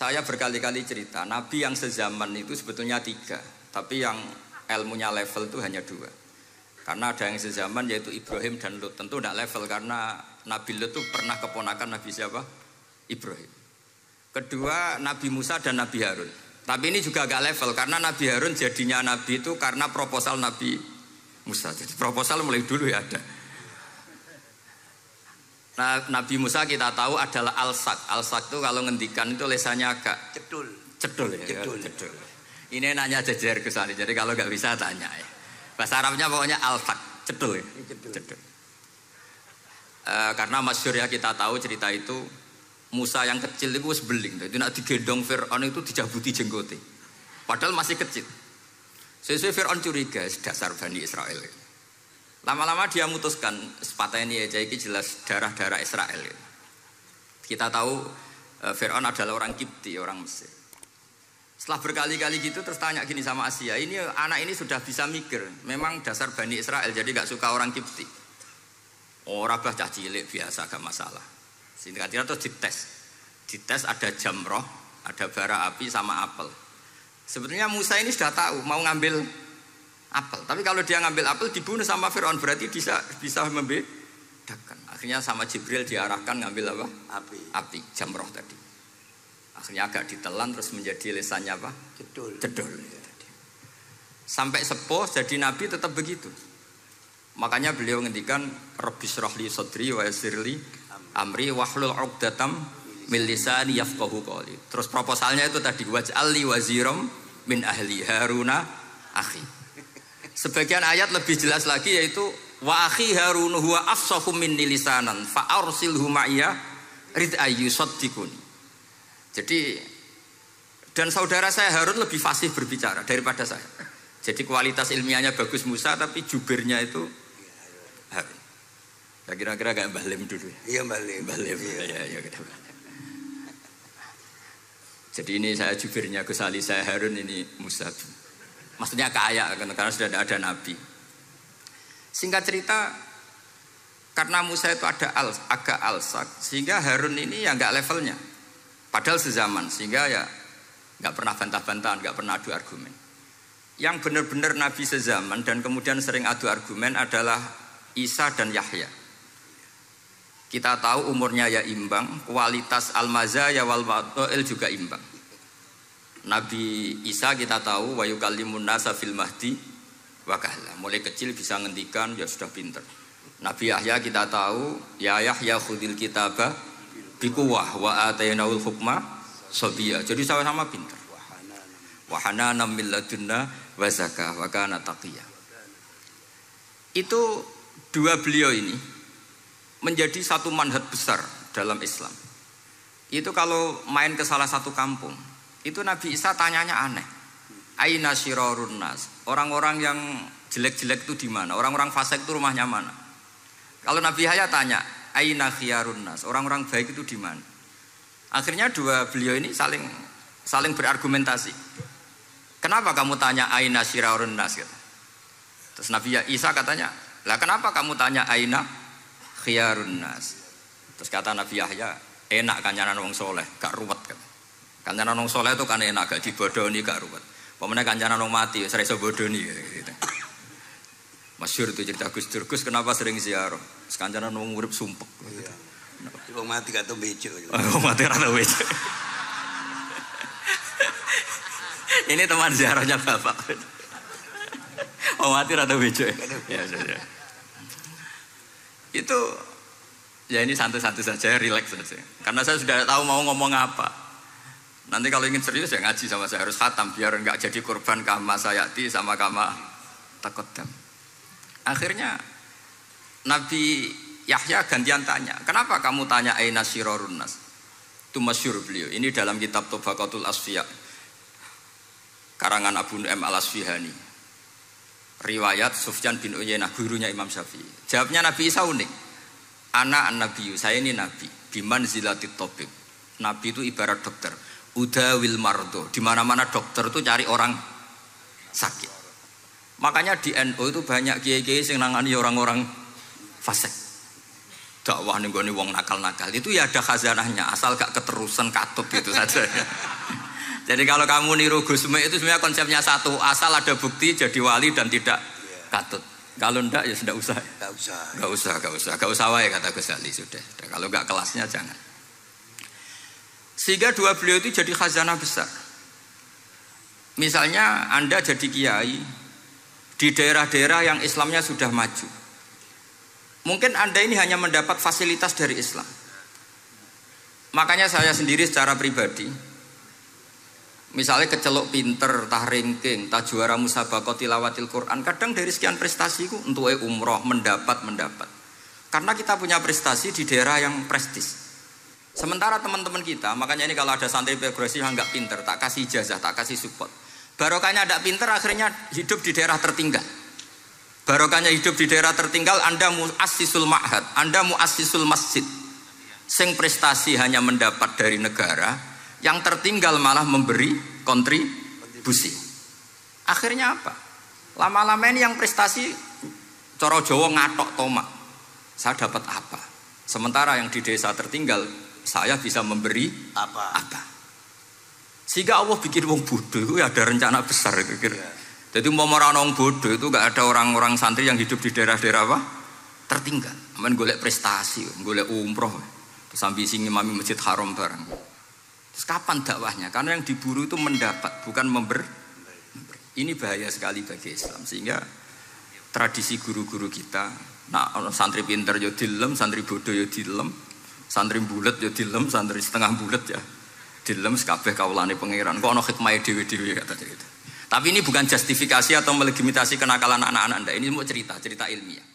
saya berkali-kali cerita, nabi yang sezaman itu sebetulnya 3, tapi yang ilmunya level itu hanya 2. Karena ada yang sezaman yaitu Ibrahim dan Lut. Tentu tidak level karena Nabi Lut itu pernah keponakan Nabi siapa? Ibrahim. Kedua Nabi Musa dan Nabi Harun. Tapi ini juga agak level karena Nabi Harun jadinya Nabi itu karena proposal Nabi Musa. Jadi proposal mulai dulu ya ada. Nah, Nabi Musa kita tahu adalah al-sak. Al-sak itu kalau ngendikan itu lesannya agak Cedul. Cedul ya. Cedul. Cedul. Ini nanya jejer ke sana. Jadi kalau nggak bisa tanya ya. Bahasa Arabnya pokoknya al-sak. Cedul ya. Cedul. Karena masyhur ya kita tahu cerita itu Musa yang kecil itu sebeling. Itu nak digendong Fir'aun itu dijabuti jenggote. Padahal masih kecil. Sesuai Fir'aun curiga dasar Bani Israel. Lama-lama dia memutuskan sepatah ini aja ini jelas darah-darah Israel. Kita tahu Fir'aun adalah orang Kipti, orang Mesir. Setelah berkali-kali gitu terus tanya gini sama Asia, ini anak ini sudah bisa mikir, memang dasar Bani Israel jadi gak suka orang Kipti. Orang bah cah cilik biasa gak masalah. Singkat-singkat terus dites ada jamroh, ada bara api sama apel. Sebetulnya Musa ini sudah tahu mau ngambil apel, tapi kalau dia ngambil apel dibunuh sama Fir'aun berarti bisa membedakan. Akhirnya sama Jibril diarahkan ngambil apa? Api, jamroh tadi. Akhirnya agak ditelan terus menjadi lesannya apa? Cedul. Sampai sepuh jadi nabi tetap begitu. Makanya beliau ngendikan Rabbi syrahli sadri wa yassirli amri wahlul 'uqdatam min lisani yafqahu qawli. Terus proposalnya itu tadi waj'alli waziram min ahli Haruna akhi. Sebagian ayat lebih jelas lagi yaitu wa akhi Harun huwa afsahu minni lisanan fa arsilhu ma'iyya rid ayyusaddiquni. Jadi dan saudara saya Harun lebih fasih berbicara daripada saya. Jadi kualitas ilmiahnya bagus Musa tapi jubirnya itu Harun. Ya kira-kira kayak Mbah Lim dulu ya. Iya Mbah Lim. Ya kita. Jadi ini saya jubirnya Gus Ali, saya Harun, ini Musa. Maksudnya kaya karena sudah ada nabi. Singkat cerita karena Musa itu agak alsak sehingga Harun ini ya nggak levelnya. Padahal sezaman sehingga ya nggak pernah bantah-bantahan, nggak pernah adu argumen. Yang benar-benar nabi sezaman dan kemudian sering adu argumen adalah Isa dan Yahya. Kita tahu umurnya ya imbang, kualitas al-mazaya wal wa'il juga imbang. Nabi Isa kita tahu wa yukallimun nasa fil mahdi wa kahla. Mulai kecil bisa ngendikan ya sudah pinter. Nabi Yahya kita tahu ya Yahya khudil kitaba biquwah wa atainaul hukma sabiyya. Jadi sama-sama pinter. Wa hananan min ladunna wa zakah wa kana taqiyya. Itu dua beliau ini menjadi satu manhaj besar dalam Islam. Itu kalau main ke salah satu kampung, itu Nabi Isa tanyanya aneh. Aina syirarun nas? Orang-orang yang jelek-jelek itu di mana? Orang-orang fasik itu rumahnya mana? Kalau Nabi Yahya tanya, aina khiyarun nas? Orang-orang baik itu di mana? Akhirnya dua beliau ini saling berargumentasi. Kenapa kamu tanya aina syirarun nas? Terus Nabi Isa katanya, lah kenapa kamu tanya aina khiyarun nas? Terus kata Nabi Yahya, enak kancanan wong soleh, gak ruwet kan. Kancanan wong soleh itu kan enak, gak dibodoni, gak ruwet. Pemenang kancanan wong mati, sering bodoni gitu. Masyhur itu cerita Gus Dur, Gus kenapa sering ziarah? Kancanan wong urip sumpek. Iya. Wong mati gak tau bejo. Wong mati gak tau bejo. Ini teman ziarahnya Bapak. Wong mati gak tau bejo. Ya sudah. Itu ya ini santai-santai saja, relax saja. Karena saya sudah tahu mau ngomong apa. Nanti kalau ingin serius ya ngaji sama saya harus khatam biar enggak jadi korban kama sayati sama kama takodam. Akhirnya Nabi Yahya gantian tanya, kenapa kamu tanya aina syirarun nas? Itu masyhur beliau. Ini dalam kitab Tabaqatul Asfiya karangan Abu Nu'aim Al-Asfihani. Riwayat Sufyan bin Uyainah gurunya Imam Syafi'i. Jawabnya Nabi Isa unik. Ana an-nabiyyu, saya ini nabi. Biman zilatit tabib. Nabi itu ibarat dokter. Udawil mardo. Di mana-mana dokter itu cari orang sakit. Makanya di NU itu banyak kiai-kiai yang nangani orang-orang fasik. dakwah ning gone wong nakal-nakal itu ya ada khazanahnya, asal gak keterusan katut gitu saja. Jadi kalau kamu niru Gus Mek itu sebenarnya konsepnya satu, asal ada bukti jadi wali dan tidak katut. Kalau ndak ya sudah usah. Gak usah wae kata Gus Ali sudah. Kalau gak kelasnya jangan. Sehingga dua beliau itu jadi khazanah besar. Misalnya Anda jadi kiai di daerah-daerah yang Islamnya sudah maju. Mungkin Anda ini hanya mendapat fasilitas dari Islam. Makanya saya sendiri secara pribadi, misalnya kecelok pinter, tah ranking, tah juara musabaqah tilawatil Quran, kadang dari sekian prestasiku untuk umroh mendapat. Karena kita punya prestasi di daerah yang prestis. Sementara teman-teman kita, makanya ini kalau ada santri progresif yang nggak pinter, tak kasih ijazah, tak kasih support. Barokahnya tidak pinter, akhirnya hidup di daerah tertinggal. Barokahnya hidup di daerah tertinggal, Anda muassisul ma'had, Anda muassisul masjid. Sing prestasi hanya mendapat dari negara, yang tertinggal malah memberi kontribusi. Akhirnya apa? Lama-lama ini yang prestasi coro Jawa ngatok tomak. Saya dapat apa? Sementara yang di desa tertinggal, saya bisa memberi apa? Sehingga Allah bikin wong bodoh itu ada rencana besar kira. Jadi mau orang bodoh itu gak ada orang-orang santri yang hidup di daerah-daerah apa? Tertinggal. Aman golek prestasi, golek umroh, terus ambisi ngimami Masjid Haram bareng. Terus kapan dakwahnya? Karena yang diburu itu mendapat, bukan memberi. Ini bahaya sekali bagi Islam. Sehingga tradisi guru-guru kita, nah santri pinter ya dilem, santri bodoh ya dilem, santri bulet ya dilem, santri setengah bulet ya dilem, sekabeh kaulane pangeran. Kok ana hikmahe dhewe-dhewe kata cerita. Tapi ini bukan justifikasi atau melegitimasi kenakalan anak-anak Anda. Ini mau cerita ilmiah.